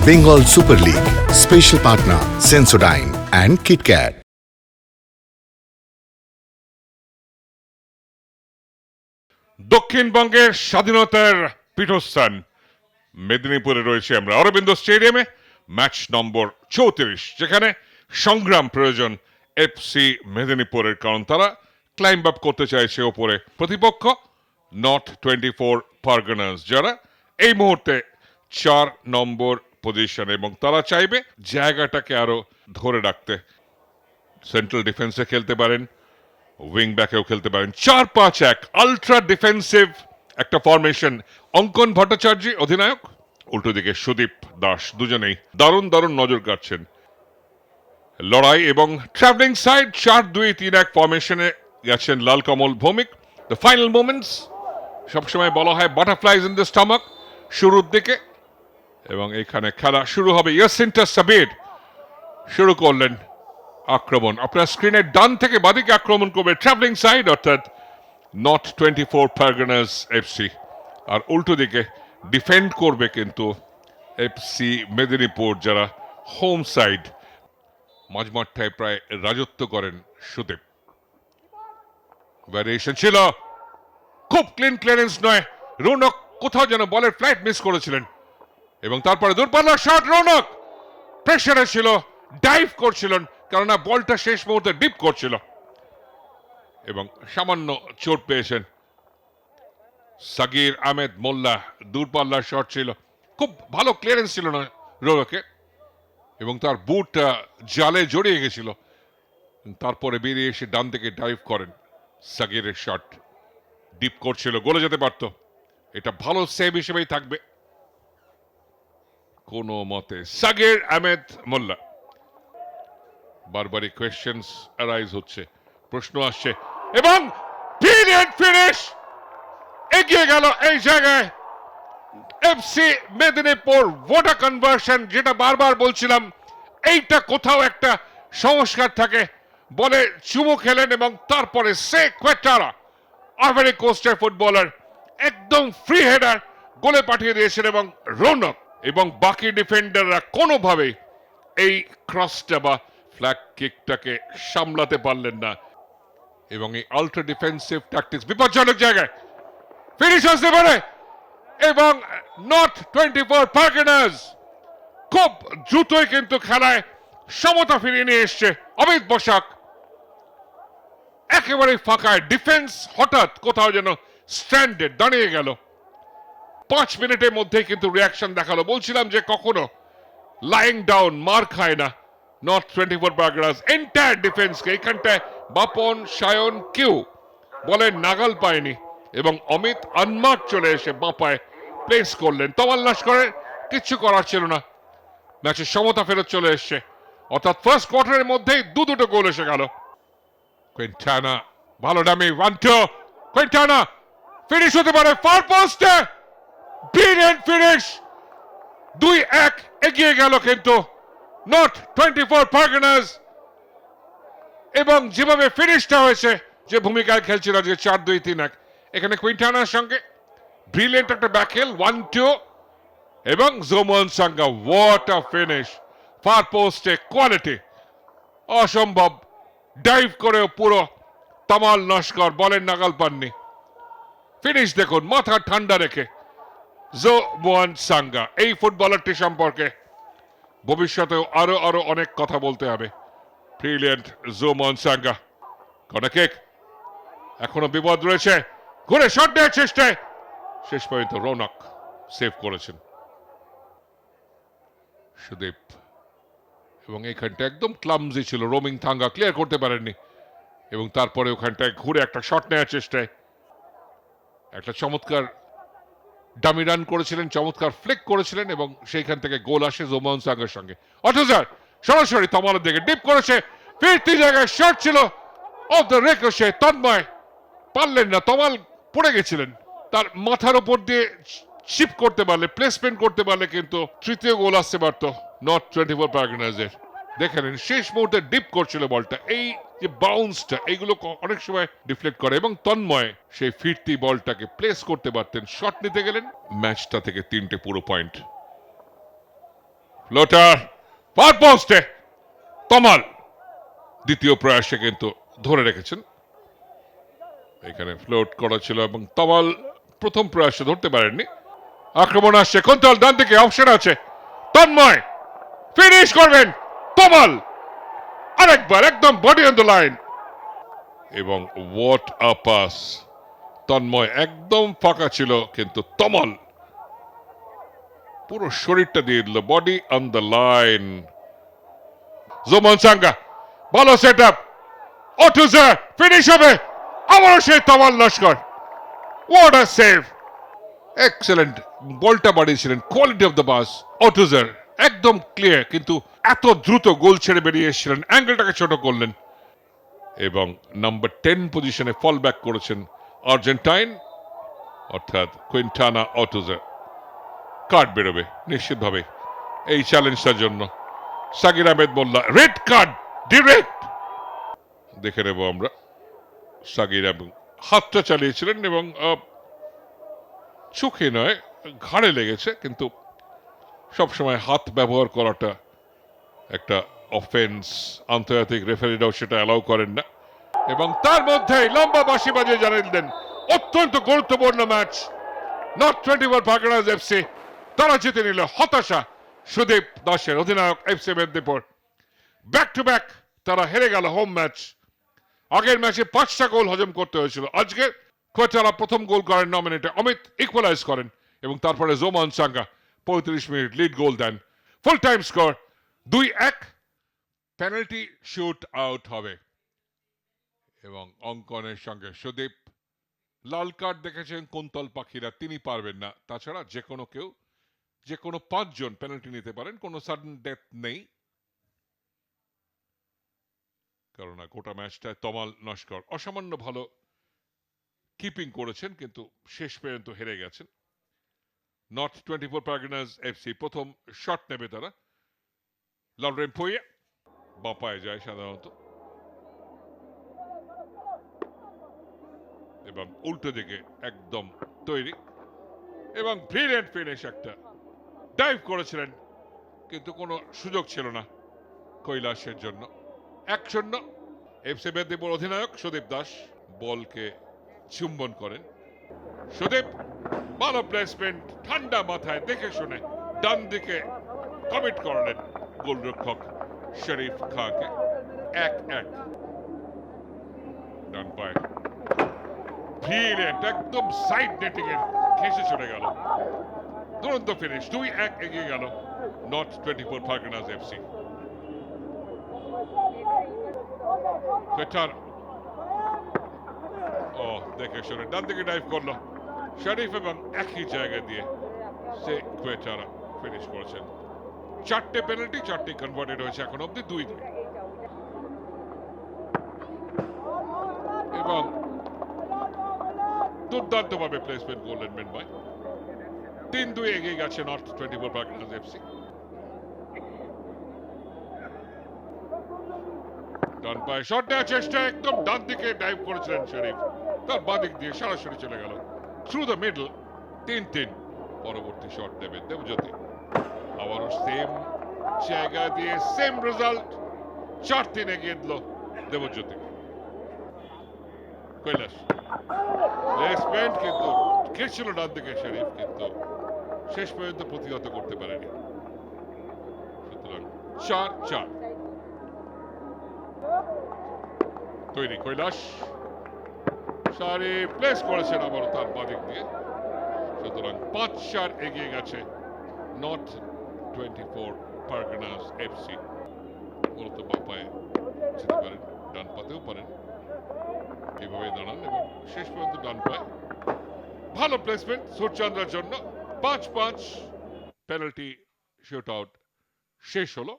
Bengal Super League. Special partner Sensodyne and KitKat. দক্ষিণবঙ্গের স্বাধীনতার পীঠস্থান মেদিনীপুরে রয়েছে আমরা অরবিন্দ স্টেডিয়ামে, ম্যাচ নম্বর 34, যেখানে সংগ্রাম প্রয়োজন এফসি মেদিনীপুরের, কারণ তারা ক্লাইম্ব আপ করতে চাইছে ওপরে। প্রতিপক্ষ নর্থ 24 পারগনাস, যারা এই মুহূর্তে 4 নম্বর পজিশন, এবং তারা চাইবে জায়গাটাকে আরো ধরে রাখতে। সেন্ট্রাল ডিফেন্সে খেলতে পারেন, উইং ব্যাকেও খেলতে পারেন। 4-5-1 আলট্রা ডিফেন্সিভ একটা ফরমেশন। অঙ্কন ভট্টাচার্য অধিনায়ক, উল্টো দিকে সুদীপ দাস, দুজনেই দারুণ দারুণ নজর কাটছেন। লড়াই এবং ট্রাভেলিং সাইড 4-2-3-1 ফরমেশনে গেছেন লাল কমল ভৌমিক। দ্য ফাইনাল মোমেন্টস, সবসময় বলা হয় বাটারফ্লাইজ ইন দ্য স্টমাক শুরুর দিকে, এবং এখানে খেলা শুরু হবে। ইয়াসিন্টা সাবির শুরু করলেন আক্রমণ। আপনার স্ক্রিনের ডান থেকে বাদিকে আক্রমণ করবে ট্রাভেলিং সাইড, অর্থাৎ নর্থ 24 পারগনাস এফসি, আর উল্টো দিকে ডিফেন্ড করবে কিন্তু এফসি মেদিনীপুর, যারা হোম সাইড। মাঝমাঠটায় প্রায় রাজত্ব করেন সুদীপ। ভ্যারিয়েশন ছিল, খুব ক্লিন ক্লিয়ারেন্স নয়। রৌনক কোথাও যেন বলের ফ্লাইট মিস করেছিলেন, এবং তারপরে দূরপাল্লার শট। রৌনক প্রেসারে ছিল, ডাইভ করছিলেন, কেননা বলটা শেষ মুহূর্তে ডিপ করছিল, এবং সামান্য চোট পেয়েছেন। সাগির আহমেদ মোল্লা, দূরপাল্লার শট ছিল, খুব ভালো ক্লিয়ারেন্স ছিল না রৌনকে, এবং তার বুট জালে জড়িয়ে গেছিল। তারপরে বেরিয়ে এসে ডান থেকে ডাইভ করেন। সাগিরের শট ডিপ করছিল, গোলে যেতে পারত। এটা ভালো সেভ হিসেবেই থাকবে কোনো মতে। সাগির আহমেদ মোল্লা, বারবারই কোয়েশ্চেন্স অ্যারাইজ হচ্ছে, প্রশ্ন আসছে, এবং ব্রিলিয়ান্ট ফিনিশ। এগিয়ে গেল এই জায়গায় এফসি মেদিনীপুর। ওয়াটার কনভার্সন, যেটা বারবার বলছিলাম, এইটা কোথাও একটা সংস্কার থাকে। বলে চুমু খেলেন, এবং তারপরে সে কোয়েটারা, আইভরি কোস্টের ফুটবলার, একদম ফ্রি হেডার গোলে পাঠিয়ে দিয়েছেন। এবং রৌনক এবং বাকি ডিফেন্ডাররা কোনোভাবেই এই ক্রসটা বা ফ্ল্যাগ কিকটাকে সামলাতে পারলেন না, এবং এই আল্ট্রা ডিফেন্সিভ ট্যাকটিক্স বিপজ্জনক জায়গায় ফিনিশ আসতে পারে। এবং নর্থ 24 পারগনাস খুব দ্রুতই কিন্তু খেলায় সমতা ফিরিয়ে নিয়ে এসছে। অমিত বসাক একেবারে ফাঁকায়, ডিফেন্স হঠাৎ কোথাও যেন স্ট্যান্ডার্ড দাঁড়িয়ে গেল। 5 মিনিটের মধ্যে কিন্তু রিয়াকশন দেখালো। বলছিলাম যে কখনো লাইং ডাউন মার খায় না নর্থ 24 পারগনাস। এন্টায়ার ডিফেন্সকে এখানটায় বাপন, সায়ন কেউ বলেন নাগাল পায়নি, এবং অমিত আনমার্ক চলে এসে বাঁপায় প্লেস করলেন। তমাল লস্করের কিচ্ছু করার ছিল না, ম্যাচের সমতা ফেরত চলে এসছে, অর্থাৎ ফার্স্ট কোয়ার্টারের মধ্যেই দুটো গোল এসে গেল। কুইন্টানা ভালো ডামি, 1-2, কুইন্টানা ফিনিশ হতে পারে ফার পোস্টে। Brilliant finish. 2-1 এগিয়ে গেল কিন্তু নর্থ 24 পারগনাস, এবং যেভাবে ফিনিশটা হয়েছে, যে ভূমিকায় খেলছিল আজকে 4-2-3-1, এখানে কুইন্টানার সঙ্গে ব্রিলিয়ান্ট একটা ব্যাকহেল, 1-2, এবং Jomon Sanga, what a finish. Far পোস্টে কোয়ালিটি অসম্ভব, ডাইভ করেও পুরো তামাল নস্কর বলেন নাগাল পাননি। ফিনিশ দেখুন, মাথা ঠান্ডা রেখে। জোমন সাঙ্গা, এই ফুটবলারটি সম্পর্কে ভবিষ্যতেও আরো আরো অনেক কথা বলতে হবে। Brilliant Jomon Sanga. Corner kick, এখনো বিপদ রয়েছে, ঘুরে শট দেওয়ার চেষ্টায় শেষ পর্যন্ত রৌনক সেভ করেছেন। সুদীপ, এবং এইখানটা একদম ক্লামজি ছিল, রোমিং থাঙ্গা ক্লিয়ার করতে পারেননি, এবং তারপরে ওখানটায় ঘুরে একটা শট নেওয়ার চেষ্টায় একটা চমৎকার ডামি রান করেছিলেন, চমৎকার ফ্লিক করেছিলেন, এবং সেইখান থেকে গোল আসে জোমন সাঙ্গার সঙ্গে। অথজার সরাসরি তমালের দিকে ডিপ করেছে, ফিরতি জায়গায় শট ছিল অফ দ্য রেকোশে। তন্ময় পারলেন না, তমাল পড়ে গেছিলেন, তার মাথার উপর দিয়ে শিপ করতে পারলে, প্লেসমেন্ট করতে পারলে কিন্তু তৃতীয় গোল আসতে পারত নর্থ 24 পারগনাসের। দেখে নিন, শেষ মুহূর্তে ডিপ করছিল বলটা। এই যে বাউন্সটা, এইগুলো অনেক সময় ডিফ্লেক্ট করে, এবং তন্ময় সেই ফিরতি বলটাকে প্লেস করতে পারতেন, শট নিতে গেলেন। ম্যাচটা থেকে 3টে পুরো পয়েন্ট। ফ্লোটার ফার পোস্টে তমাল দ্বিতীয় প্রয়াসে কিন্তু ধরে রেখেছেন। এখানে ফ্লোট করা ছিল এবং তমাল প্রথম প্রয়াসে ধরতে পারেননি। আক্রমণ আসছে, কুন্তল ডান দিকে, অপশন আছে, তন্ময় ফিনিশ করবেন, তমাল আরেকবার একদম বডি অন দ্য লাইন এবং হোয়াট আ পাস। তন্ময় একদম ফাঁকা ছিল কিন্তু তমাল পুরো শরীরটা দিয়ে দিল, body on the line. Jomon Sanga ভালো সেট আপ, অটুজার ফিনিশ হবে, আবারও সেই Tamal Laskar. What a save, excellent বলটা বাড়িয়েছিলেন, কোয়ালিটি অফ দ্য বাস অটুজার একদম ক্লিয়ার, কিন্তু এত দ্রুত গোল ছেড়ে বেরিয়ে এসেছিলেন, অ্যাঙ্গেলটাকে ছোট করলেন এবং নাম্বার 10 পজিশনে ফল ব্যাক করেছেন আর্জেন্টাইন অর্থাৎ কুইন্টানা অটুজার। কার্ড বেরোবে নিশ্চিতভাবে এই চ্যালেঞ্জটার জন্য। সাকির আহমেদ মোল্লা রেড কার্ড ডিরেক্ট, দেখে নেব আমরা। সাকির এবং হাতটা চালিয়েছিলেন এবং চোখে নয় ঘাড়ে লেগেছে, কিন্তু সবসময় হাত ব্যবহার করাটা একটা অফেন্স, আন্তর্জাতিক রেফারিরাও সেটা অ্যালাউ করেন না। এবং তার মধ্যেই লম্বা বাঁশি বাজিয়ে জানিয়ে দিলেন অত্যন্ত গুরুত্বপূর্ণ ম্যাচ, নর্থ 24 পারগনাস এফসি তারা জিতে নিল। হতাশা সুদীপ দাসের অধিনায়ক FC Medinipur, back to back তারা হেরে গেল হোম ম্যাচ। আগের ম্যাচে 5টা গোল হজম করতে হয়েছিল, আজকে কোয়েটারা প্রথম গোল করেন নমিনেটে, অমিত ইকুয়ালাইজ করেন এবং তারপরে Jomon Sanga 35 minute lead goal দেন। Full time score 2-1। Penalty shootout হবে এবং অঙ্কনের সঙ্গে সুদীপ। লাল কার্ড দেখেছেন কুন্তল পাখিরা, তিনি পারবেন না, তাছাড়া যে কোনো কেউ, যে কোনো 5 জন পেনাল্টি নিতে পারেন, কোনো সাডেন ডেথ নেই। কেননা গোটা ম্যাচটায় তমাল নস্কর অসামান্য ভালো কিপিং করেছেন, কিন্তু শেষ পর্যন্ত হেরে গেছেন। নর্থ 24 পারগনাস এফসি প্রথম শট নেবে তারা। লরেন ফুইয়া বাপায় যায় সাধারণত এবং উল্টো দিকে একদম তৈরি এবং ব্রিলিয়েন্ট ফিনিশ, একটা ডাইভ করেছিলেন কিন্তু কোনো সুযোগ ছিল না কৈলাসের জন্য। 1-0 এফসি মেদিনীপুর অধিনায়ক সুদীপ দাস বলকে চুম্বন করেন। সুদীপ ভালো প্লেসমেন্ট, ঠান্ডা মাথায় দেখে শুনে ডান দিকে কমিট করলেন গোলরক্ষক শরীফ খানকে। 1-1 ডান পায়ে ব্রিলিয়েন্ট, একদম সাইড নেটিং এর ঘেঁষে চলে গেল, দুরন্ত ফিনিশ। 2-1 এগিয়ে গেল নর্থ 24 পারগনাস এফসি। কোয়েটারা দেখে শুনে ডান দিকে ডাইভ করলো শরীফ এবং একই জায়গা দিয়ে সে কোয়েটারা ফিনিশ করেছেন। 4টে পেনাল্টি, 4টি কনভার্টেড হয়েছে এখন অব্দি 2-2 এবং দুর্দান্ত ভাবে প্লেসমেন্ট করলেন মেনবাই। 3-2 এগিয়ে গেছে নর্থ 24 পারগনাস এফসি। ডান পায়ে শট নেওয়ার চেষ্টা, একদম ডান দিকে ডাইভ করেছিলেন শরীফ, তার বাঁ দিক দিয়ে সরাসরি চলে গেল থ্রু দ্য মিডল। 3-3 পরবর্তী শট নেবেন দেবজ্যোতি, আবারও সেম জায়গা দিয়ে সেম রেজাল্ট, 4-3 এগিয়ে দিল দেবজ্যোতি। কৈলাস প্লেসমেন্ট কিন্তু খেলছিল ডান দিকে শরীফ, কিন্তু শেষ পর্যন্ত প্রতিহত করতে পারেনি। সুতরাং 4-4 তৈরি। কৈলাস সারি প্লেস করেছেন আবারও তার বাদিক দিয়ে, সুতরাং 5-4 এগিয়ে গেছে নর্থ 24 পারগনাস এফসি। মূলত বাপায় যেতে পারেন, ডান পাতেও পারেন, এইভাবে দাঁড়ান এবং শেষ পর্যন্ত ডান পায়। ভালো প্লেসমেন্ট সূর্যচন্দ্রের জন্য। 5-5 পেনাল্টি শুট আউট শেষ হলো।